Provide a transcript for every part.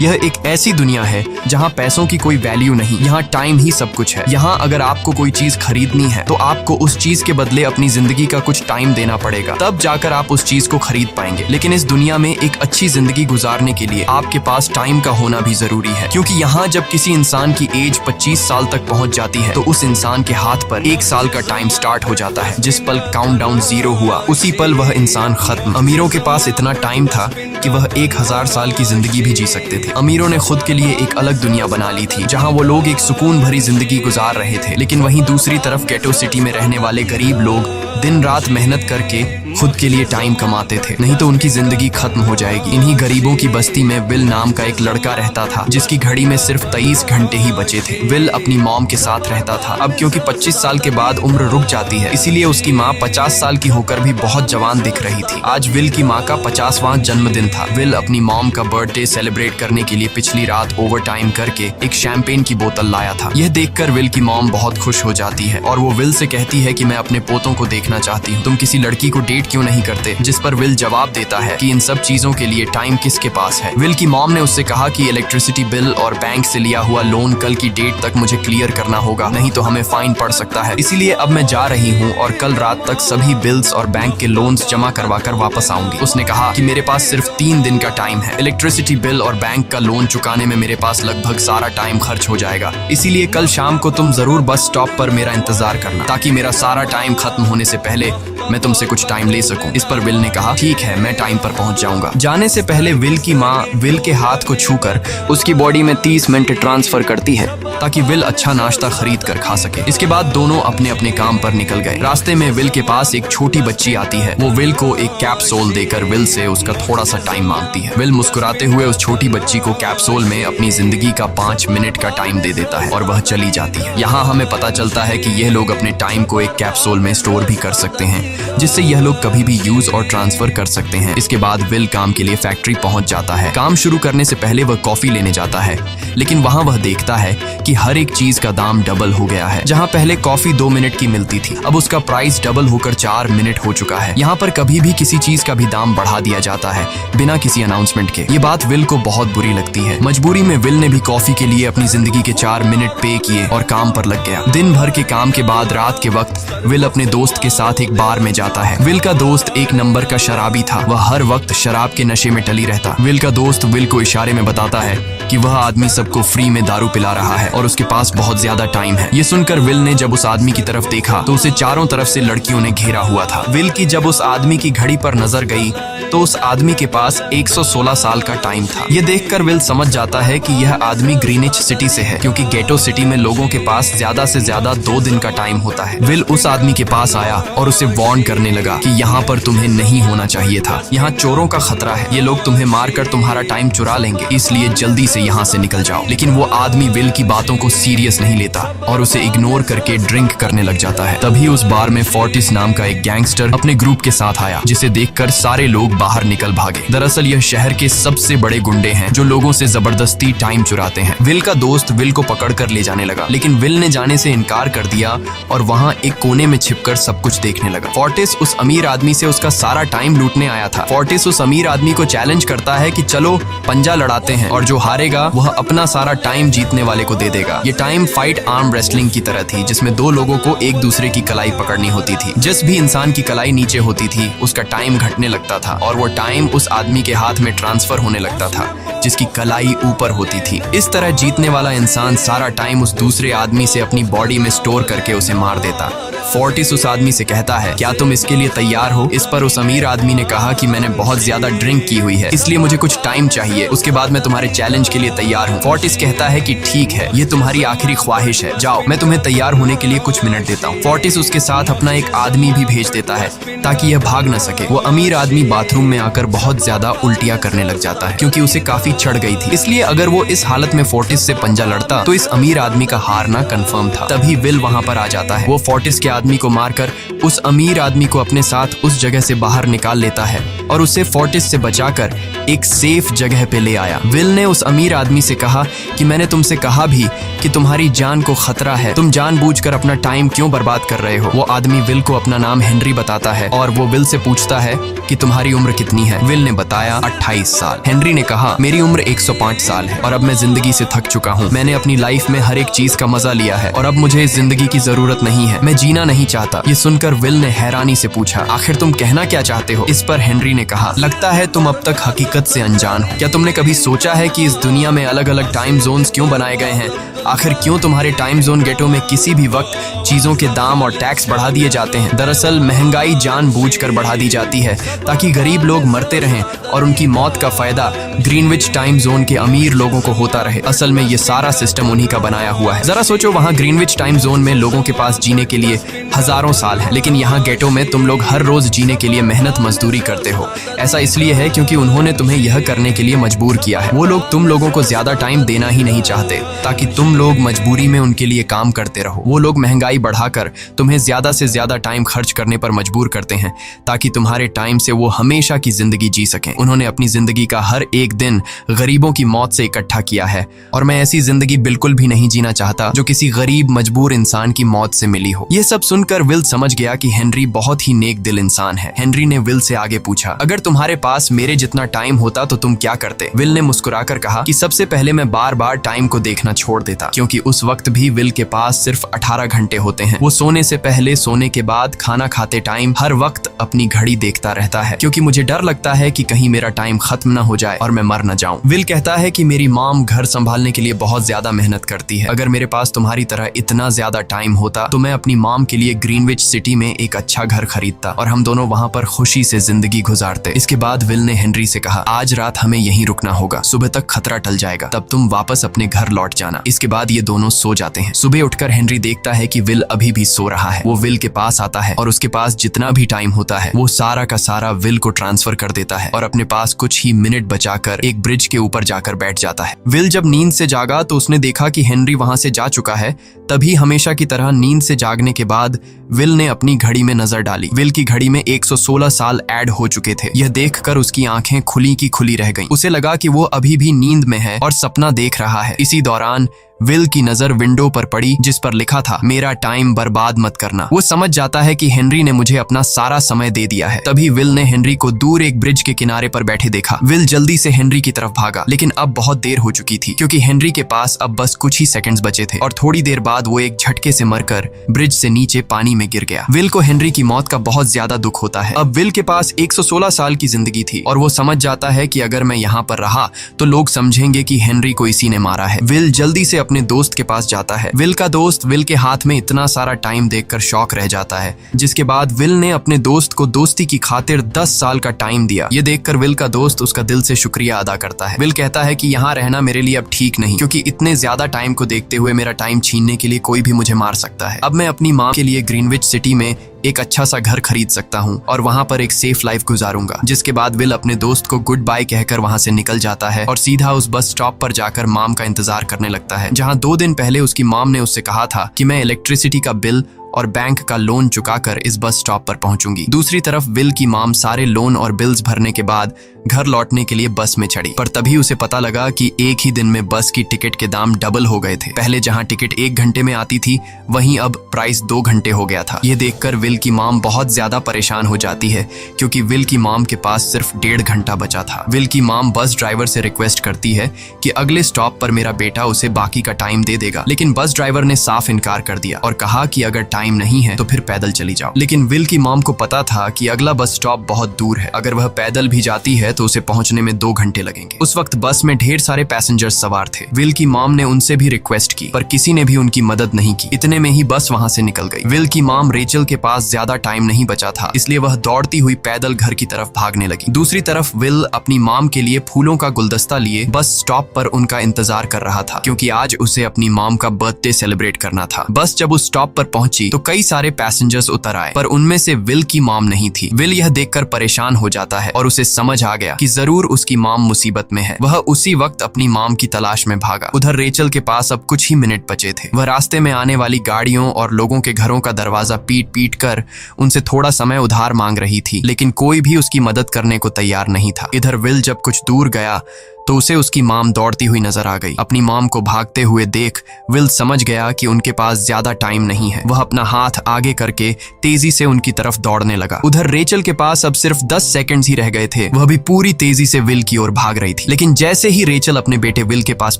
यह एक ऐसी दुनिया है जहाँ पैसों की कोई वैल्यू नहीं, यहाँ टाइम ही सब कुछ है। यहाँ अगर आपको कोई चीज खरीदनी है तो आपको उस चीज के बदले अपनी जिंदगी का कुछ टाइम देना पड़ेगा, तब जाकर आप उस चीज को खरीद पाएंगे। लेकिन इस दुनिया में एक अच्छी जिंदगी गुजारने के लिए आपके पास टाइम का होना भी जरूरी है, क्योंकि यहाँ जब किसी इंसान की एज 25 साल तक पहुँच जाती है तो उस इंसान के हाथ पर 1 साल का टाइम स्टार्ट हो जाता है। जिस पल काउंटडाउन 0 हुआ उसी पल वह इंसान खत्म। अमीरों के पास इतना टाइम था कि वह 1000 साल की जिंदगी भी जी सकते थे। अमीरों ने खुद के लिए एक अलग दुनिया बना ली थी जहां वो लोग एक सुकून भरी जिंदगी गुजार रहे थे, लेकिन वहीं दूसरी तरफ गेटो सिटी में रहने वाले गरीब लोग दिन रात मेहनत करके खुद के लिए टाइम कमाते थे, नहीं तो उनकी जिंदगी खत्म हो जाएगी। इन्हीं गरीबों की बस्ती में विल नाम का एक लड़का रहता था जिसकी घड़ी में सिर्फ 23 घंटे ही बचे थे। विल अपनी मॉम के साथ रहता था। अब क्योंकि 25 साल के बाद उम्र रुक जाती है, इसीलिए उसकी माँ 50 साल की होकर भी बहुत जवान दिख रही थी। आज विल की माँ का 50वां जन्मदिन था। विल अपनी मॉम का बर्थडे सेलिब्रेट करने के लिए पिछली रात ओवर टाइम करके एक शैंपेन की बोतल लाया था। यह देखकर विल की मॉम बहुत खुश हो जाती है और वो विल से कहती है कि मैं अपने पोतों को देखना चाहती हूँ, तुम किसी लड़की को डेट क्यों नहीं करते? जिस पर विल जवाब देता है कि इन सब चीजों के लिए टाइम किसके पास है। विल की मॉम ने उससे कहा कि इलेक्ट्रिसिटी बिल और बैंक से लिया हुआ लोन कल की डेट तक मुझे क्लियर करना होगा, नहीं तो हमें फाइन पड़ सकता है। इसीलिए अब मैं जा रही हूँ और कल रात तक सभी बिल्स और बैंक के लोन्स जमा करवा कर वापस आऊंगी। उसने कहा कि मेरे पास सिर्फ 3 दिन का टाइम है। इलेक्ट्रिसिटी बिल और बैंक का लोन चुकाने में मेरे पास लगभग सारा टाइम खर्च हो जाएगा, इसीलिए कल शाम को तुम जरूर बस स्टॉप पर मेरा इंतजार करना, ताकि मेरा सारा टाइम खत्म होने से पहले मैं तुमसे कुछ टाइम ले सकूं। इस पर विल ने कहा ठीक है, मैं टाइम पर पहुंच जाऊंगा। जाने से पहले विल की माँ विल के हाथ को छूकर उसकी बॉडी में 30 मिनट ट्रांसफर करती है ताकि विल अच्छा नाश्ता खरीद कर खा सके। इसके बाद दोनों अपने अपने काम पर निकल गए। रास्ते में विल के पास एक छोटी बच्ची आती है। वो विल को एक कैप्सूल देकर विल से उसका थोड़ा सा टाइम मांगती है। विल मुस्कुराते हुए उस छोटी बच्ची को कैप्सूल में अपनी जिंदगी का 5 मिनट का टाइम दे देता है और वह चली जाती है। यहाँ हमें पता चलता है कि यह लोग अपने टाइम को एक कैप्सूल में स्टोर भी कर सकते हैं, जिससे यह लोग कभी भी यूज और ट्रांसफर कर सकते हैं। इसके बाद विल काम के लिए फैक्ट्री पहुंच जाता है। काम शुरू करने से पहले वह कॉफी लेने जाता है, लेकिन वहां वह देखता है कि हर एक चीज का दाम डबल हो गया है। जहां पहले कॉफी 2 मिनट की मिलती थी, अब उसका प्राइस डबल होकर 4 मिनट हो चुका है। यहाँ पर कभी भी किसी चीज का भी दाम बढ़ा दिया जाता है बिना किसी अनाउंसमेंट के। ये बात विल को बहुत बुरी लगती है। मजबूरी में विल ने भी कॉफी के लिए अपनी जिंदगी के 4 मिनट पे किए और काम पर लग गया। दिन भर के काम के बाद रात के वक्त विल अपने दोस्त के साथ एक बार में जाता है। विल का दोस्त एक नंबर का शराबी था। वह हर वक्त शराब के नशे में टली रहता। विल का दोस्त विल को इशारे में बताता है कि वह आदमी सबको फ्री में दारू पिला रहा है और उसके पास बहुत ज्यादा टाइम है। ये सुनकर विल ने जब उस आदमी की तरफ देखा तो उसे चारों तरफ से लड़कियों ने घेरा हुआ था। विल की जब उस आदमी की घड़ी पर नजर गई तो उस आदमी के पास 116 साल का टाइम था। ये देखकर विल समझ जाता है कि यह आदमी ग्रीनिच सिटी से है, क्योंकि गेटो सिटी में लोगों के पास ज्यादा से ज्यादा 2 दिन का टाइम होता है। विल उस आदमी के पास आया और उसे वार्न करने लगा कि यहाँ पर तुम्हें नहीं होना चाहिए था। यहाँ चोरों का खतरा है, ये लोग तुम्हें मारकर तुम्हारा टाइम चुरा लेंगे, इसलिए जल्दी से यहाँ से निकल जाओ। लेकिन वो आदमी विल की बातों को सीरियस नहीं लेता और उसे इग्नोर करके ड्रिंक करने लग जाता है। तभी उस बार में फोर्टिस नाम का एक गैंगस्टर अपने ग्रुप के साथ आया, जिसे देखकर सारे लोग बाहर निकल भागे। दरअसल यह शहर के सबसे बड़े गुंडे हैं जो लोगों से जबरदस्ती टाइम चुराते हैं। विल का दोस्त विल को पकड़कर ले जाने लगा, लेकिन विल ने जाने से इनकार कर दिया और वहाँ एक कोने में छिपकर सब कुछ देखने लगा। फोर्टिस उस अमीर आदमी से उसका सारा टाइम लूटने आया था। फोर्टिस उस अमीर आदमी को चैलेंज करता है कि चलो पंजा लड़ाते हैं और जो हारेगा वह अपना सारा टाइम जीतने वाले को दे देगा। ये टाइम फाइट आर्म रेसलिंग की तरह थी, जिसमें 2 लोगों को एक दूसरे की कलाई पकड़नी होती थी। जिस भी इंसान की कलाई नीचे होती थी उसका टाइम घटने लगता था और वो टाइम उस आदमी के हाथ में ट्रांसफर होने लगता था जिसकी कलाई ऊपर होती थी। इस तरह जीतने वाला इंसान सारा टाइम उस दूसरे आदमी से अपनी बॉडी में स्टोर करके उसे मार देता। फोर्टिस उस आदमी से कहता है क्या तुम इसके लिए तैयार हो? इस पर उस अमीर आदमी ने कहा कि मैंने बहुत ज्यादा ड्रिंक की हुई है, इसलिए मुझे कुछ टाइम चाहिए, उसके बाद मैं तुम्हारे चैलेंज के लिए तैयार हूँ। फोर्टिस कहता है कि ठीक है, ये तुम्हारी आखिरी ख्वाहिश है, जाओ मैं तुम्हें तैयार होने के लिए कुछ मिनट देता हूँ। फोर्टिस उसके साथ अपना एक आदमी भी भेज देता है ताकि यह भाग न सके। वो अमीर आदमी बाथरूम में आकर बहुत ज्यादा उल्टियां करने लग जाता है क्योंकि उसे काफी चढ़ गई थी। इसलिए अगर वो इस हालत में फोर्टिस से पंजा लड़ता तो इस अमीर आदमी का हारना कंफर्म था। तभी विल वहां पर आ जाता है। वो फोर्टिस के आदमी को मारकर उस अमीर आदमी को अपने साथ उस जगह से बाहर निकाल लेता है और उसे फोर्टिस से बचाकर एक सेफ जगह पे ले आया। विल ने उस अमीर आदमी से कहा कि मैंने तुमसे कहा भी कि तुम्हारी जान को खतरा है, तुम जानबूझकर अपना टाइम क्यों बर्बाद कर रहे हो। वो आदमी विल को अपना नाम हेनरी बताता है और वो विल से पूछता है कि तुम्हारी उम्र कितनी है। विल ने बताया 28 साल। हेनरी ने कहा मेरी उम्र 105 साल है और अब मैं जिंदगी से थक चुका हूँ। मैंने अपनी लाइफ में हर एक चीज का मजा लिया है और अब मुझे इस जिंदगी की जरूरत नहीं है, मैं जीना नहीं चाहता। ये सुनकर विल ने हैरानी से पूछा आखिर तुम कहना क्या चाहते हो। इस पर हेनरी ने कहा लगता है तुम अब तक हकीकत से अनजान हो। क्या तुमने कभी सोचा है कि इस दुनिया में अलग अलग टाइम जोन्स क्यों बनाए गए हैं? आखिर क्यों तुम्हारे टाइम जोन गेटो में किसी भी वक्त चीजों के दाम और टैक्स बढ़ा दिए जाते हैं? दरअसल महंगाई जानबूझकर बढ़ा दी जाती है ताकि गरीब लोग मरते रहें और उनकी मौत का फायदा ग्रीनविच टाइम जोन के अमीर लोगों को होता रहे। असल में ये सारा सिस्टम उन्हीं का बनाया हुआ है। जरा सोचो, वहाँ ग्रीनविच टाइम जोन में लोगों के पास जीने के लिए हजारों साल है, लेकिन यहाँ गेटो में तुम लोग हर रोज जीने के लिए मेहनत मजदूरी करते हो। ऐसा इसलिए है क्योंकि उन्होंने तुम्हें यह करने के लिए मजबूर किया है। वो लोग तुम लोगों को ज्यादा टाइम देना ही नहीं चाहते ताकि तुम लोग मजबूरी में उनके लिए काम करते रहो। वो लोग महंगाई बढ़ाकर तुम्हें ज्यादा से ज्यादा टाइम खर्च करने पर मजबूर करते हैं ताकि तुम्हारे टाइम से वो हमेशा की जिंदगी जी सकें। उन्होंने अपनी जिंदगी का हर एक दिन गरीबों की मौत से इकट्ठा किया है और मैं ऐसी जिंदगी बिल्कुल भी नहीं जीना चाहता जो किसी गरीब मजबूर इंसान की मौत से मिली हो। ये सब सुनकर विल समझ गया कि हेनरी बहुत ही नेक दिल इंसान है। हेनरी ने विल से आगे पूछा अगर तुम्हारे पास मेरे जितना टाइम होता तो तुम क्या करते? विल ने मुस्कुराकर कहा कि सबसे पहले मैं बार बार टाइम को देखना छोड़ देता, क्योंकि उस वक्त भी विल के पास सिर्फ 18 घंटे होते हैं। वो सोने से पहले, सोने के बाद, खाना खाते टाइम हर वक्त अपनी घड़ी देखता रहता है, क्योंकि मुझे डर लगता है कि कहीं मेरा टाइम खत्म न हो जाए और मैं मर न जाऊं। विल कहता है कि मेरी मॉम घर संभालने के लिए बहुत ज्यादा मेहनत करती है। अगर मेरे पास तुम्हारी तरह इतना ज्यादा टाइम होता तो मैं अपनी मॉम के लिए ग्रीनविच सिटी में एक अच्छा घर खरीदता और हम दोनों वहाँ पर खुशी से जिंदगी गुजारते। इसके बाद विल ने हेनरी से कहा आज रात हमें यहीं रुकना होगा, सुबह तक खतरा टल जाएगा, तब तुम वापस अपने घर लौट जाना। इसके बाद ये दोनों सो जाते हैं। सुबह उठकर हेनरी देखता है कि विल अभी भी सो रहा है। वो विल के पास आता है और उसके पास जितना भी टाइम होता है वो सारा का सारा विल को ट्रांसफर कर देता है और अपने पास कुछ ही मिनट बचाकर एक ब्रिज के ऊपर जाकर बैठ जाता है। विल जब नींद से जागा तो उसने देखा कि हेनरी वहां से जा चुका है। तभी हमेशा की तरह नींद से जागने के बाद विल ने अपनी घड़ी में नजर डाली। विल की घड़ी में 116 साल ऐड हो चुके थे। यह देखकर उसकी आंखें खुली की खुली रह गईं। उसे लगा कि वो अभी भी नींद में है और सपना देख रहा है। इसी दौरान विल की नजर विंडो पर पड़ी जिस पर लिखा था मेरा टाइम बर्बाद मत करना। वो समझ जाता है कि हेनरी ने मुझे अपना सारा समय दे दिया है। तभी विल ने हेनरी को दूर एक ब्रिज के किनारे पर बैठे देखा। विल जल्दी से हेनरी की तरफ भागा, लेकिन अब बहुत देर हो चुकी थी क्योंकि हेनरी के पास अब बस कुछ ही सेकंड्स बचे थे और थोड़ी देर बाद वो एक झटके से मरकर ब्रिज से नीचे पानी में गिर गया। विल को हेनरी की मौत का बहुत ज्यादा दुख होता है। अब विल के पास 116 साल की जिंदगी थी और वो समझ जाता है कि अगर मैं यहाँ पर रहा तो लोग समझेंगे कि हेनरी को इसी ने मारा है। विल जल्दी से अपने दोस्त के पास जाता है। विल का दोस्त विल के हाथ में इतना सारा टाइम देखकर शॉक रह जाता है, जिसके बाद विल ने अपने दोस्त को दोस्ती की खातिर 10 साल का टाइम दिया। ये देखकर विल का दोस्त उसका दिल से शुक्रिया अदा करता है। विल कहता है कि यहाँ रहना मेरे लिए अब ठीक नहीं, क्योंकि इतने ज्यादा टाइम को देखते हुए मेरा टाइम छीनने के लिए कोई भी मुझे मार सकता है। अब मैं अपनी माँ के लिए ग्रीनविच सिटी में एक अच्छा सा घर खरीद सकता हूँ और वहाँ पर एक सेफ लाइफ गुजारूंगा। जिसके बाद विल अपने दोस्त को गुड बाय कहकर वहाँ से निकल जाता है और सीधा उस बस स्टॉप पर जाकर मॉम का इंतजार करने लगता है, जहाँ 2 दिन पहले उसकी मॉम ने उससे कहा था कि मैं इलेक्ट्रिसिटी का बिल और बैंक का लोन चुकाकर इस बस स्टॉप पर पहुंचूंगी। दूसरी तरफ विल की मॉम सारे लोन और बिल्स भरने के बाद घर लौटने के लिए बस में चढ़ी, पर तभी उसे पता लगा कि एक ही दिन में बस की टिकट के दाम डबल हो गए थे। पहले जहां टिकट 1 घंटे में आती थी वहीं अब प्राइस 2 घंटे हो गया था। ये देखकर विल की मॉम बहुत ज्यादा परेशान हो जाती है, क्योंकि विल की मॉम के पास सिर्फ 1.5 घंटा बचा था। विल की मॉम बस ड्राइवर से रिक्वेस्ट करती है कि अगले स्टॉप पर मेरा बेटा उसे बाकी का टाइम दे देगा, लेकिन बस ड्राइवर ने साफ इनकार कर दिया और कहा कि अगर टाइम नहीं है तो फिर पैदल चली जाओ। लेकिन विल की मॉम को पता था कि अगला बस स्टॉप बहुत दूर है, अगर वह पैदल भी जाती है तो उसे पहुंचने में 2 घंटे लगेंगे। उस वक्त बस में ढेर सारे पैसेंजर्स सवार थे। विल की मॉम ने उनसे भी रिक्वेस्ट की, पर किसी ने भी उनकी मदद नहीं की। इतने में ही बस वहां से निकल गई। विल की मॉम रेचल के पास ज्यादा टाइम नहीं बचा था, इसलिए वह दौड़ती हुई पैदल घर की तरफ भागने लगी। दूसरी तरफ विल अपनी मॉम के लिए फूलों का गुलदस्ता लिए बस स्टॉप पर उनका इंतजार कर रहा था, क्योंकि आज उसे अपनी मॉम का बर्थडे सेलिब्रेट करना था। बस जब उस स्टॉप पर पहुंची पहुंची तो कई सारे पैसेंजर्स उतर आए, पर उनमें से विल की मॉम नहीं थी। विल यह देखकर परेशान हो जाता है और उसे समझ आ गया कि जरूर उसकी मॉम मुसीबत में है। वह उसी वक्त अपनी मॉम की तलाश में भागा। उधर रेचल के पास अब कुछ ही मिनट बचे थे। वह रास्ते में आने वाली गाड़ियों और लोगों के घरों का दरवाजा पीट पीट कर उनसे थोड़ा समय उधार मांग रही थी, लेकिन कोई भी उसकी मदद करने को तैयार नहीं था। इधर विल जब कुछ दूर गया तो उसे उसकी मॉम दौड़ती हुई नजर आ गई। अपनी मॉम को भागते हुए देख विल समझ गया कि उनके पास ज्यादा टाइम नहीं है। वह अपना हाथ आगे करके तेजी से उनकी तरफ दौड़ने लगा। उधर रेचल के पास अब सिर्फ 10 सेकंड्स ही रह गए थे। वह भी पूरी तेजी से विल की ओर भाग रही थी, लेकिन जैसे ही रेचल अपने बेटे विल के पास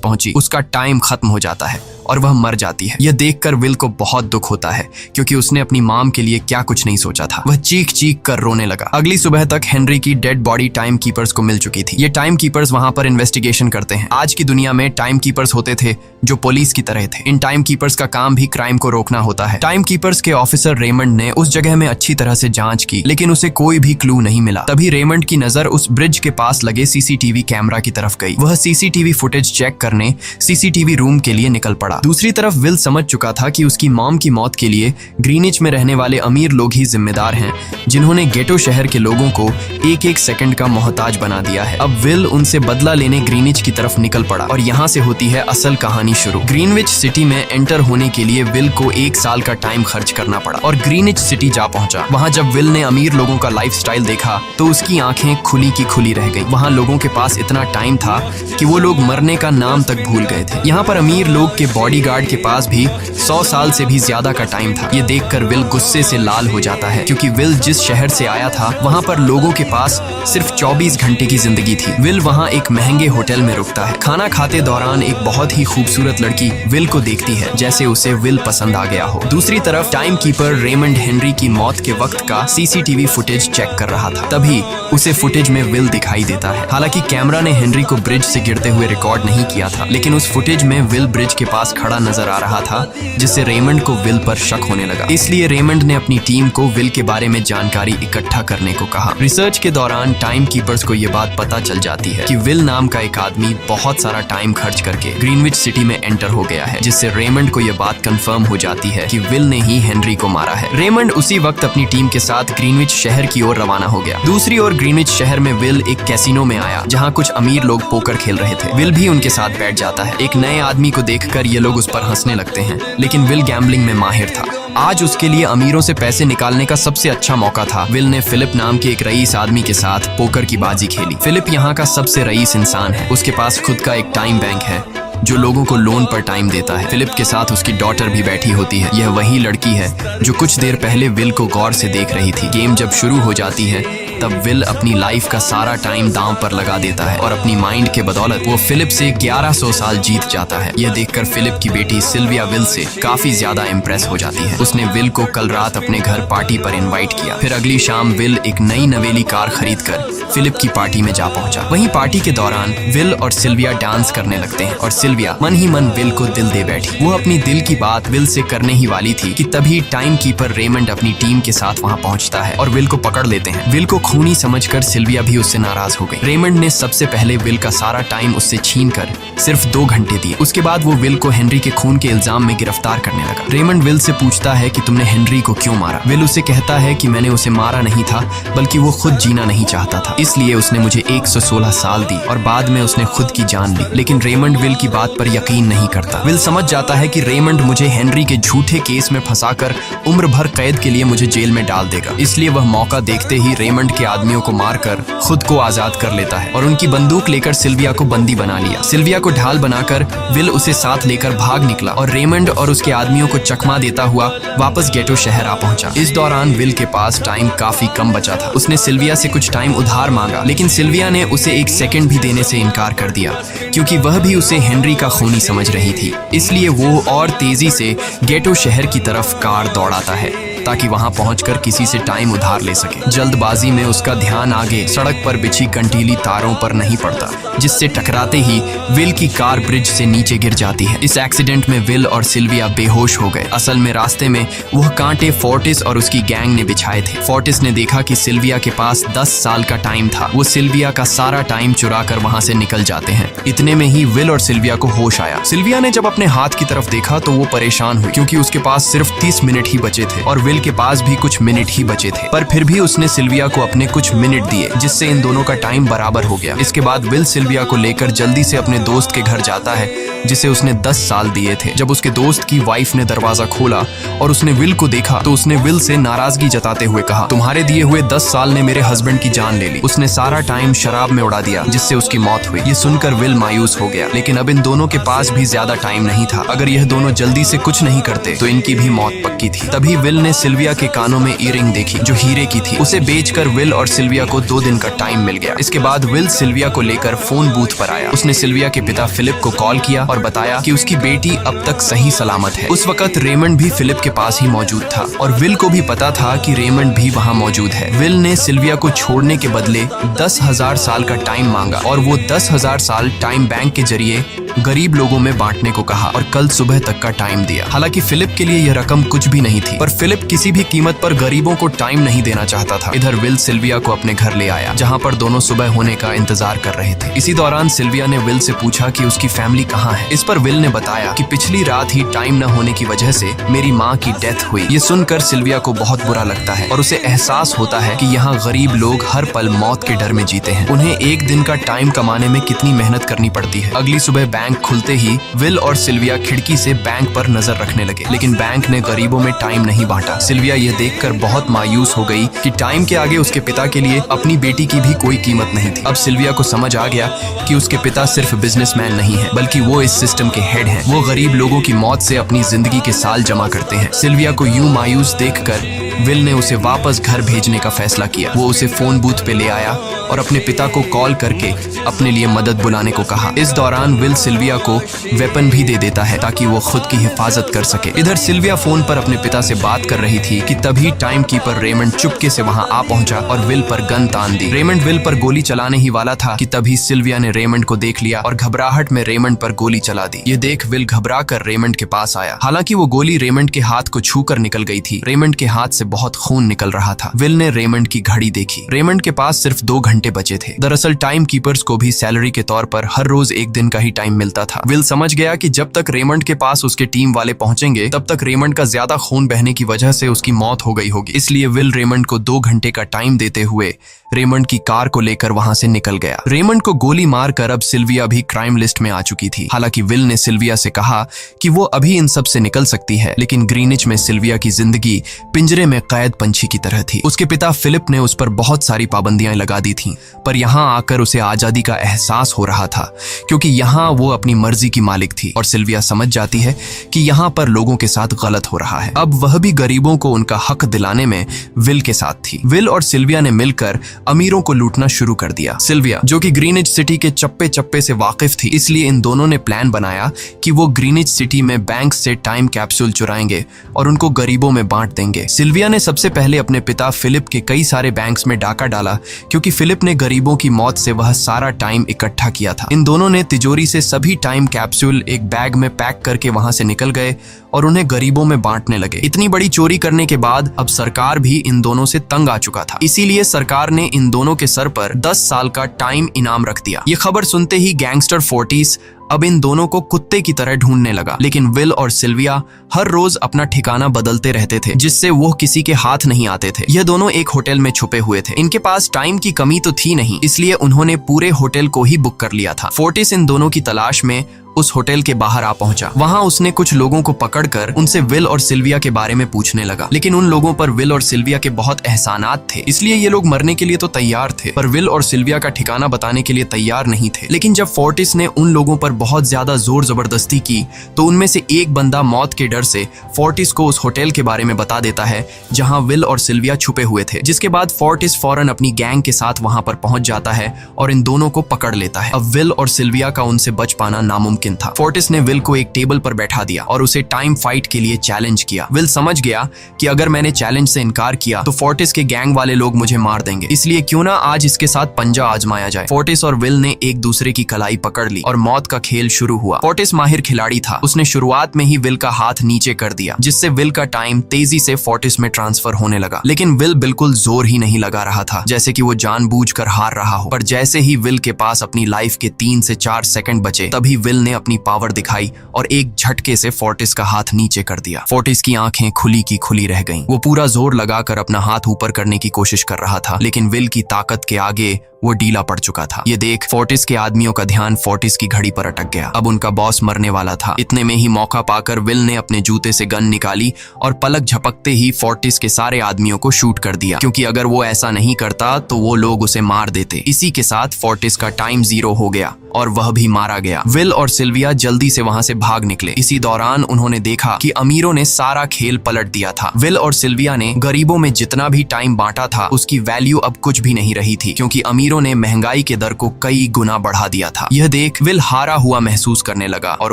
पहुंची उसका टाइम खत्म हो जाता है और वह मर जाती है। यह देखकर विल को बहुत दुख होता है क्योंकि उसने अपनी मॉम के लिए क्या कुछ नहीं सोचा था। वह चीख चीख कर रोने लगा। अगली सुबह तक हेनरी की डेड बॉडी टाइम कीपर्स को मिल चुकी थी। ये टाइम कीपर्स वहां पर इन्वेस्टिगेशन करते हैं। आज की दुनिया में टाइम कीपर्स होते थे जो पुलिस की तरह थे। इन टाइम कीपर्स का काम भी क्राइम को रोकना होता है। टाइम कीपर्स के ऑफिसर रेमंड ने उस जगह में अच्छी तरह से जांच की, लेकिन उसे कोई भी क्लू नहीं मिला। तभी रेमंड की नजर उस ब्रिज के पास लगे सीसीटीवी कैमरा की तरफ गई। वह सीसीटीवी फुटेज चेक करने सीसीटीवी रूम के लिए निकल पड़ा। दूसरी तरफ विल समझ चुका था कि उसकी मॉम की मौत के लिए ग्रीनिच में रहने वाले अमीर लोग ही जिम्मेदार हैं, जिन्होंने गेटो शहर के लोगों को एक एक सेकंड का मोहताज बना दिया है। अब विल उनसे बदला लेने ग्रीनिच की तरफ निकल पड़ा और यहाँ से होती है असल कहानी शुरू। ग्रीनविच सिटी में एंटर होने के लिए विल को 1 साल का टाइम खर्च करना पड़ा और ग्रीनिच सिटी जा पहुंचा। वहाँ जब विल ने अमीर लोगों का लाइफस्टाइल देखा तो उसकी आंखें खुली की खुली रह गई। वहाँ लोगों के पास इतना टाइम था कि वो लोग मरने का नाम तक भूल गए थे। यहाँ पर अमीर लोग के बॉडीगार्ड के पास भी 100 साल से भी ज्यादा का टाइम था। ये देखकर विल गुस्से से लाल हो जाता है क्योंकि विल जिस शहर से आया था वहाँ पर लोगों के पास सिर्फ 24 घंटे की जिंदगी थी। विल वहाँ एक महंगे होटल में रुकता है। खाना खाते दौरान एक बहुत ही खूबसूरत लड़की विल को देखती है, जैसे उसे विल पसंद आ गया हो। दूसरी तरफ टाइम कीपर रेमंड हेनरी की मौत के वक्त का सीसीटीवी फुटेज चेक कर रहा था। तभी उसे फुटेज में विल दिखाई देता है। हालांकि कैमरा ने हेनरी को ब्रिज से गिरते हुए रिकॉर्ड नहीं किया था, लेकिन उस फुटेज में विल ब्रिज के पास खड़ा नजर आ रहा था, जिससे रेमंड को विल पर शक होने लगा। इसलिए रेमंड ने अपनी टीम को विल के बारे में जानकारी इकट्ठा करने को कहा। रिसर्च के दौरान टाइम कीपर्स को यह बात पता चल जाती है कि विल नाम का एक आदमी बहुत सारा टाइम खर्च करके ग्रीनविच सिटी में एंटर हो गया है, जिससे रेमंड को यह बात कंफर्म हो जाती है कि विल ने ही हेनरी को मारा है। रेमंड उसी वक्त अपनी टीम के साथ ग्रीनविच शहर की ओर रवाना हो गया। दूसरी ओर ग्रीनविच शहर में विल एक कैसीनो में आया, जहां कुछ अमीर लोग पोकर खेल रहे थे। विल भी उनके साथ बैठ जाता है। एक नए आदमी को देखकर ये लोग उस पर हंसने लगते हैं, लेकिन विल गैम्बलिंग में माहिर था। आज उसके लिए अमीरों से पैसे निकालने का सबसे अच्छा मौका था। विल ने फिलिप नाम के एक रईस आदमी के साथ पोकर की बाजी खेली। फिलिप यहाँ का सबसे रईस इंसान है। उसके पास खुद का एक टाइम बैंक है जो लोगों को लोन पर टाइम देता है। फिलिप के साथ उसकी डॉटर भी बैठी होती है। यह वही लड़की है जो कुछ देर पहले विल को गौर से देख रही थी। गेम जब शुरू हो जाती है तब विल अपनी लाइफ का सारा टाइम दांव पर लगा देता है और अपनी माइंड के बदौलत वो फिलिप से 1100 साल जीत जाता है। यह देखकर फिलिप की बेटी सिल्विया विल से काफी ज्यादा इम्प्रेस हो जाती है। उसने विल को कल रात अपने घर पार्टी पर इनवाइट किया। फिर अगली शाम विल एक नई नवेली कार खरीदकर फिलिप की पार्टी में जा पहुंचा। वहीं पार्टी के दौरान विल और सिल्विया डांस करने लगते हैं और सिल्विया मन ही मन विल को दिल दे बैठी। वो अपनी दिल की बात विल से करने ही वाली थी कि तभी टाइम कीपर रेमंड अपनी टीम के साथ वहां पहुंचता है और विल को पकड़ लेते हैं। विल को खूनी समझकर सिल्विया भी उससे नाराज हो गई। रेमंड ने सबसे पहले विल का सारा टाइम उससे छीनकर सिर्फ 2 घंटे दिए। उसके बाद वो विल को हेनरी के खून के इल्जाम में गिरफ्तार करने लगा। रेमंड विल से पूछता है कि तुमने हेनरी को क्यों मारा। विल उसे कहता है कि मैंने उसे मारा नहीं था, बल्कि वो खुद जीना नहीं चाहता था, इसलिए उसने मुझे 116 साल दी और बाद में उसने खुद की जान ली। लेकिन रेमंड विल की बात पर यकीन नहीं करता। विल समझ जाता है कि रेमंड मुझे हेनरी के झूठे केस में फंसाकर उम्र भर कैद के लिए मुझे जेल में डाल देगा। इसलिए वह मौका देखते ही रेमंड के आदमियों को मारकर खुद को आजाद कर लेता है और उनकी बंदूक लेकर सिल्विया को बंदी बना लिया। सिल्विया को ढाल बनाकर विल उसे साथ लेकर भाग निकला और रेमंड और उसके आदमियों को चकमा देता हुआ वापस गेटो शहर आ पहुंचा। इस दौरान विल के पास टाइम काफी कम बचा था। उसने सिल्विया से कुछ टाइम उधार मांगा, लेकिन सिल्विया ने उसे 1 सेकंड भी देने से इनकार कर दिया क्योंकि वह भी उसे हेनरी का खूनी समझ रही थी। इसलिए वो और तेजी से गेटो शहर की तरफ कार दौड़ाता है ताकि वहां पहुंचकर किसी से टाइम उधार ले सके। जल्दबाजी में उसका ध्यान आगे सड़क पर बिछी कंटीली तारों पर नहीं पड़ता, जिससे टकराते ही विल की कार ब्रिज से नीचे गिर जाती है। इस एक्सीडेंट में विल और सिल्विया बेहोश हो गए। असल में रास्ते में वह कांटे फोर्टिस और उसकी गैंग ने बिछाए थे। फोर्टिस ने देखा कि सिल्विया के पास 10 साल का टाइम था। वो सिल्विया का सारा टाइम चुरा कर वहां से निकल जाते हैं। इतने में ही विल और सिल्विया को होश आया। सिल्विया ने जब अपने हाथ की तरफ देखा तो वो परेशान हुई, क्योंकि उसके पास सिर्फ 30 मिनट ही बचे थे और विल के पास भी कुछ मिनट ही बचे थे। पर फिर भी उसने सिल्विया को अपने कुछ मिनट दिए, जिससे इन दोनों का टाइम बराबर हो गया। इसके बाद विल सिल्विया को लेकर जल्दी से अपने दोस्त के घर जाता है, जिसे उसने 10 साल दिए थे। जब उसके दोस्त की वाइफ ने दरवाजा खोला और उसने विल को देखा तो उसने विल से नाराजगी जताते हुए कहा, तुम्हारे दिए हुए 10 साल ने मेरे हस्बैंड की जान ले ली। उसने सारा टाइम शराब में उड़ा दिया, जिससे उसकी मौत हुई। ये सुनकर विल मायूस हो गया, लेकिन अब इन दोनों के पास भी ज्यादा टाइम नहीं था। अगर यह दोनों जल्दी से कुछ नहीं करते तो इनकी भी मौत पक्की थी। तभी विल ने सिल्विया के कानों में ईयरिंग देखी, जो हीरे की थी। उसे बेचकर विल और सिल्विया को 2 दिन का टाइम मिल गया। इसके बाद विल सिल्विया को लेकर फोन बूथ पर आया। उसने सिल्विया के पिता फिलिप को कॉल किया और बताया कि उसकी बेटी अब तक सही सलामत है। उस वक्त रेमंड भी फिलिप के पास ही मौजूद था और विल को भी पता था कि रेमंड भी वहाँ मौजूद है। विल ने सिल्विया को छोड़ने के बदले 10,000 साल का टाइम मांगा और वो 10,000 साल टाइम बैंक के जरिए गरीब लोगों में बांटने को कहा और कल सुबह तक का टाइम दिया। हालांकि फिलिप के लिए यह रकम कुछ भी नहीं थी, पर फिलिप किसी भी कीमत पर गरीबों को टाइम नहीं देना चाहता था। इधर विल सिल्विया को अपने घर ले आया, जहाँ पर दोनों सुबह होने का इंतजार कर रहे थे। इसी दौरान सिल्विया ने विल से पूछा कि उसकी फैमिली कहाँ है। इस पर विल ने बताया कि पिछली रात ही टाइम न होने की वजह से मेरी माँ की डेथ हुई। ये सुनकर सिल्विया को बहुत बुरा लगता है और उसे एहसास होता है कि यहाँ गरीब लोग हर पल मौत के डर में जीते हैं। उन्हें एक दिन का टाइम कमाने में कितनी मेहनत करनी पड़ती है। अगली सुबह बैंक खुलते ही विल और सिल्विया खिड़की से बैंक पर नजर रखने लगे, लेकिन बैंक ने गरीबों में टाइम नहीं बांटा। सिल्विया ये देखकर बहुत मायूस हो गई कि टाइम के आगे उसके पिता के लिए अपनी बेटी की भी कोई कीमत नहीं थी। अब सिल्विया को समझ आ गया कि उसके पिता सिर्फ बिजनेसमैन नहीं है, बल्कि वो इस सिस्टम के हेड हैं। वो गरीब लोगों की मौत से अपनी जिंदगी के साल जमा करते हैं। सिल्विया को यूं मायूस देखकर विल ने उसे वापस घर भेजने का फैसला किया। वो उसे फोन बूथ पे ले आया और अपने पिता को कॉल करके अपने लिए मदद बुलाने को कहा। इस दौरान विल सिल्विया को वेपन भी दे देता है ताकि वो खुद की हिफाजत कर सके। इधर सिल्विया फोन पर अपने पिता से बात कर रही थी कि तभी टाइम कीपर रेमंड चुपके से वहां आ पहुंचा और विल पर गन तान दी। रेमंड विल पर गोली चलाने ही वाला था कि तभी सिल्विया ने रेमंड को देख लिया और घबराहट में रेमंड पर गोली चला दी। ये देख विल घबरा कर रेमंड के पास आया। हालांकि वो गोली रेमंड के हाथ को छू कर निकल गई थी। रेमंड के हाथ से बहुत खून निकल रहा था। विल ने रेमंड की घड़ी देखी। रेमंड के पास सिर्फ 2 घंटे बचे थे। दरअसल टाइम कीपर्स को भी सैलरी के तौर पर हर रोज 1 दिन का ही टाइम मिलता था। विल समझ गया कि जब तक रेमंड के पास उसके टीम वाले पहुंचेंगे तब तक रेमंड का ज्यादा खून बहने की वजह से उसकी मौत हो गई होगी। इसलिए विल रेमंड को 2 घंटे का टाइम देते हुए रेमंड की कार को लेकर वहां से निकल गया। रेमंड को गोली मारकर अब सिल्विया भी क्राइम लिस्ट में आ चुकी थी। हालांकि विल ने सिल्विया से कहा कि वो अभी इन सब से निकल सकती है, लेकिन ग्रीनिच में सिल्विया की जिंदगी पिंजरे में कैद पंछी की तरह थी। उसके पिता फिलिप ने उस पर बहुत सारी पाबंदियां लगा दी थीं, पर यहाँ आकर उसे आजादी का एहसास हो रहा था, क्योंकि यहाँ वो अपनी मर्जी की मालिक थी। और सिल्विया समझ जाती है कि यहाँ पर लोगों के साथ गलत हो रहा है। अब वह भी गरीबों को उनका हक दिलाने में विल के साथ थी। विल और सिल्विया ने मिलकर अमीरों को लूटना शुरू कर दिया। सिल्विया, जो कि ग्रीनिच सिटी के चप्पे चप्पे से वाकिफ थी, इसलिए इन दोनों ने प्लान बनाया कि वो ग्रीनिच सिटी में बैंक से टाइम कैप्सूल चुराएंगे और उनको गरीबों में बांट देंगे। सिल्विया ने सबसे पहले अपने पिता फिलिप के कई सारे बैंक्स में डाका डाला, क्योंकि फिलिप ने गरीबों की मौत से वह सारा टाइम इकट्ठा किया था। इन दोनों ने तिजोरी से सभी टाइम कैप्सूल एक बैग में पैक करके वहां से निकल गए और उन्हें गरीबों में बांटने लगे। इतनी बड़ी चोरी करने के बाद अब सरकार भी इन दोनों से तंग आ चुका था। इसीलिए सरकार ने इन दोनों के सर पर 10 साल का टाइम इनाम रख दिया। ये खबर सुनते ही गैंगस्टर फोर्टिस अब इन दोनों को कुत्ते की तरह ढूंढने लगा। लेकिन विल और सिल्विया हर रोज अपना ठिकाना बदलते रहते थे, जिससे वो किसी के हाथ नहीं आते थे। ये दोनों एक होटल में छुपे हुए थे। इनके पास टाइम की कमी तो थी नहीं, इसलिए उन्होंने पूरे होटल को ही बुक कर लिया था। फोर्टिस इन दोनों की तलाश में उस होटल के बाहर आ पहुंचा। वहां उसने कुछ लोगों को पकड़कर उनसे विल और सिल्विया के बारे में पूछने लगा, लेकिन उन लोगों पर विल और सिल्विया के बहुत एहसानात थे, इसलिए ये लोग मरने के लिए तो तैयार थे, पर विल और सिल्विया का ठिकाना बताने के लिए तैयार नहीं थे। लेकिन जब फोर्टिस ने उन लोगों पर बहुत ज्यादा जोर जबरदस्ती की, तो उनमें से एक बंदा मौत के डर से फोर्टिस को उस होटल के बारे में बता देता है जहां विल और सिल्विया छुपे हुए थे। जिसके बाद फोर्टिस फौरन अपनी गैंग के साथ वहां पर पहुंच जाता है और इन दोनों को पकड़ लेता है। अब विल और सिल्विया का उनसे बच पाना नामुमकिन नामुमकिन था। फोर्टिस ने विल को एक टेबल पर बैठा दिया और उसे टाइम फाइट के लिए चैलेंज किया। विल समझ गया कि अगर मैंने चैलेंज से इनकार किया तो फोर्टिस के गैंग वाले लोग मुझे मार देंगे, इसलिए क्यों ना आज इसके साथ पंजा आजमाया जाए। फोर्टिस और विल ने एक दूसरे की कलाई पकड़ ली और मौत का खेल शुरू हुआ। फोर्टिस माहिर खिलाड़ी था, उसने शुरुआत में ही विल का हाथ नीचे कर दिया, जिससे विल का टाइम तेजी से फोर्टिस में ट्रांसफर होने लगा। लेकिन विल बिल्कुल जोर ही नहीं लगा रहा था, जैसे कि वो जानबूझकर हार रहा हो। पर जैसे ही विल के पास अपनी लाइफ के 3 से 4 सेकंड बचे, तभी विल ने अपनी पावर दिखाई और एक झटके से फोर्टिस का हाथ नीचे कर दिया। फोर्टिस की आंखें खुली की खुली रह गईं। वो पूरा जोर लगाकर अपना हाथ ऊपर करने की कोशिश कर रहा था, लेकिन विल की ताकत के आगे वो ढीला पड़ चुका था। ये देख फोर्टिस के आदमियों का ध्यान फोर्टिस की घड़ी पर अटक गया। अब उनका बॉस मरने वाला था। इतने में ही मौका पाकर विल ने अपने जूते से गन निकाली और पलक झपकते ही फोर्टिस के सारे आदमियों को शूट कर दिया, क्योंकि अगर वो ऐसा नहीं करता तो वो लोग उसे मार देते। इसी के साथ फोर्टिस का टाइम 0 हो गया और वह भी मारा गया। विल और सिल्विया जल्दी से वहां से भाग निकले। इसी दौरान उन्होंने देखा कि अमीरों ने सारा खेल पलट दिया था। विल और सिल्विया ने गरीबों में जितना भी टाइम बांटा था उसकी वैल्यू अब कुछ भी नहीं रही थी, क्योंकि अमीरों ने महंगाई के दर को कई गुना बढ़ा दिया था। यह देख विल हारा हुआ महसूस करने लगा और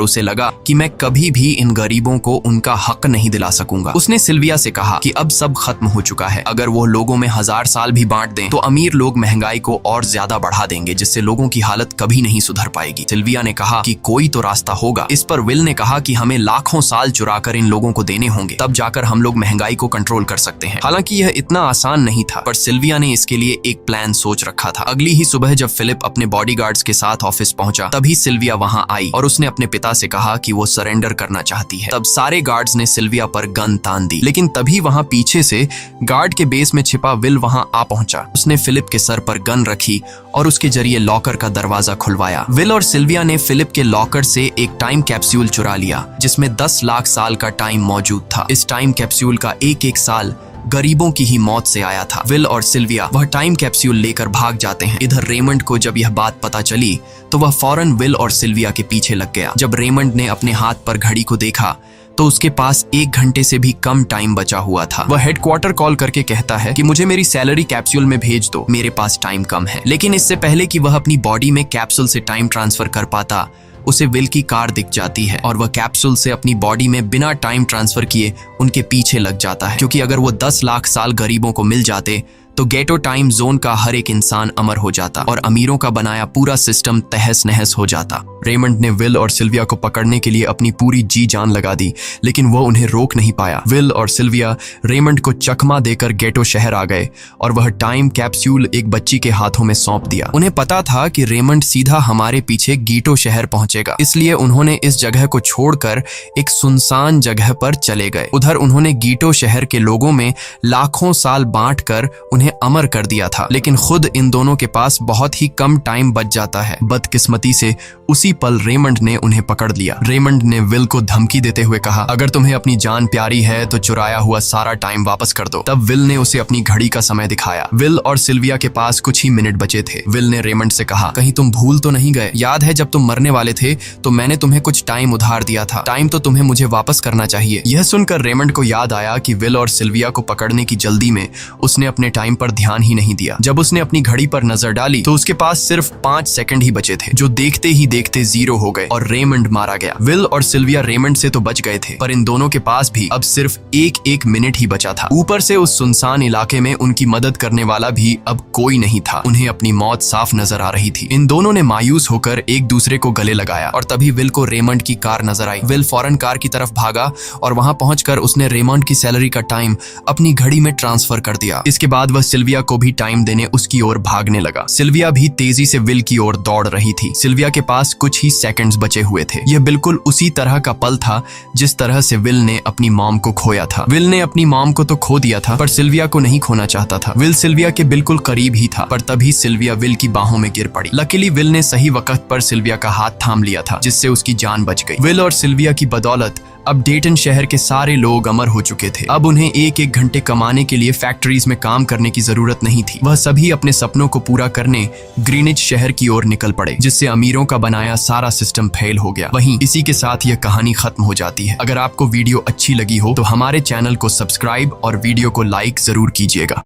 उसे लगा कि मैं कभी भी इन गरीबों को उनका हक नहीं दिला सकूंगा। उसने सिल्विया से कहा कि अब सब खत्म हो चुका है, अगर वो लोगों में 1000 साल भी बांट दें तो अमीर लोग महंगाई को और ज्यादा बढ़ा देंगे, जिससे लोगों की हालत कभी नहीं सुधर पाएगी। सिल्विया ने कहा कि कोई तो रास्ता होगा। इस पर विल ने कहा कि हमें लाखों साल चुराकर इन लोगों को देने होंगे, तब जाकर हम लोग महंगाई को कंट्रोल कर सकते हैं। हालांकि यह इतना आसान नहीं था, पर सिल्विया ने इसके लिए एक प्लान सोच रखा था। अगली ही सुबह जब फिलिप अपने बॉडीगार्ड्स के साथ ऑफिस पहुंचा, तभी सिल्विया वहां आई और उसने अपने पिता से कहा कि वो सरेंडर करना चाहती है। तब सारे गार्ड्स ने सिल्विया पर गन तान दी, लेकिन तभी वहां पीछे से गार्ड के बेस में छिपा विल वहां आ पहुंचा। उसने फिलिप के सर पर गन रखी और उसके जरिए लॉकर का दरवाजा खुलवाया। विल और सिल्विया ने फिलिप के लॉकर से एक टाइम कैप्सूल चुरा लिया, जिसमें 10 लाख साल का टाइम मौजूद था। इस टाइम कैप्सूल का एक साल गरीबों की ही मौत से आया था। विल और सिल्विया वह टाइम कैप्सूल लेकर भाग जाते हैं। इधर रेमंड को जब यह बात पता चली तो वह फौरन विल और सिल्विया के पीछे लग गया। जब रेमंड ने अपने हाथ पर घड़ी को देखा तो उसके पास 1 घंटे से भी कम टाइम बचा हुआ था। वह हेडक्वार्टर कॉल करके कहता है कि मुझे मेरी सैलरी कैप्सूल में भेज दो, मेरे पास टाइम कम है। लेकिन इससे पहले कि वह अपनी बॉडी में कैप्सूल से टाइम ट्रांसफर कर पाता, उसे विल की कार दिख जाती है और वह कैप्सूल से अपनी बॉडी में बिना टाइम ट्रांसफर किए उनके पीछे लग जाता है, क्योंकि अगर वो 10 लाख साल गरीबों को मिल जाते तो गेटो टाइम जोन का हर एक इंसान अमर हो जाता और अमीरों का बनाया पूरा सिस्टम तहस नहस हो जाता। रेमंड ने विल और सिल्विया को पकड़ने के लिए अपनी पूरी जी जान लगा दी, लेकिन वो उन्हें रोक नहीं पाया। विल और सिल्विया रेमंड को चकमा देकर गेटो शहर आ गए और वह टाइम कैप्सूल एक बच्ची के हाथों में सौंप दिया। उन्हें पता था कि रेमंड सीधा हमारे पीछे गीटो शहर पहुंचेगा, इसलिए उन्होंने इस जगह को छोड़कर एक सुनसान जगह पर चले गए। उधर उन्होंने गीटो शहर के लोगों में लाखों साल बांटकर उन्हें अमर कर दिया था, लेकिन खुद इन दोनों के पास बहुत ही कम टाइम बच जाता है। बदकिस्मती से उसी पल रेमंड ने उन्हें पकड़ लिया। रेमंड ने विल को धमकी देते हुए कहा, अगर तुम्हें अपनी जान प्यारी है तो चुराया हुआ सारा टाइम वापस कर दो। तब विल ने उसे अपनी घड़ी का समय दिखाया। विल और सिल्विया के पास कुछ ही मिनट बचे थे। विल ने रेमंड से कहा, कहीं तुम भूल तो नहीं गए? याद है जब तुम मरने वाले थे तो मैंने तुम्हें कुछ टाइम उधार दिया था, टाइम तो तुम्हें मुझे वापस करना चाहिए। यह सुनकर रेमंड को याद आया कि विल और सिल्विया को पकड़ने की जल्दी में उसने अपने टाइम पर ध्यान ही नहीं दिया। जब उसने अपनी घड़ी पर नजर डाली तो उसके पास सिर्फ 5 सेकंड ही बचे थे, जो देखते ही देखते 0 हो गए और रेमंड मारा गया। विल और सिल्विया रेमंड से तो बच गए थे, पर इन दोनों के पास भी अब सिर्फ एक मिनट ही बचा था। ऊपर से उस सुनसान इलाके में उनकी मदद करने वाला भी अब कोई नहीं था। उन्हें अपनी मौत साफ नजर आ रही थी। इन दोनों ने मायूस होकर एक दूसरे को गले लगाया और तभी विल को रेमंड की कार नजर आई। विल फौरन कार की तरफ भागा और वहां पहुंचकर उसने रेमंड की सैलरी का टाइम अपनी घड़ी में ट्रांसफर कर दिया। इसके बाद वह सिल्विया को भी टाइम देने उसकी ओर भागने लगा। सिल्विया भी तेजी से विल की ओर दौड़ रही थी। सिल्विया के पास कुछ ही सेकंड्स बचे हुए थे। यह बिल्कुल उसी तरह का पल था जिस तरह से विल ने अपनी मॉम को खोया था। विल ने अपनी मॉम को तो खो दिया था, पर सिल्विया को नहीं खोना चाहता था। विल सिल्विया के बिल्कुल करीब ही था, पर तभी सिल्विया विल की बाहों में गिर पड़ी। लकीली विल ने सही वक्त पर सिल्विया का हाथ थाम लिया था, जिससे उसकी जान बच गई। विल और सिल्विया की बदौलत अब डेटन शहर के सारे लोग अमर हो चुके थे। अब उन्हें 1-1 घंटे कमाने के लिए फैक्ट्रीज में काम करने की जरूरत नहीं थी। वह सभी अपने सपनों को पूरा करने ग्रीनिच शहर की ओर निकल पड़े, जिससे अमीरों का बनाया सारा सिस्टम फेल हो गया। वहीं इसी के साथ यह कहानी खत्म हो जाती है। अगर आपको वीडियो अच्छी लगी हो तो हमारे चैनल को सब्सक्राइब और वीडियो को लाइक जरूर कीजिएगा।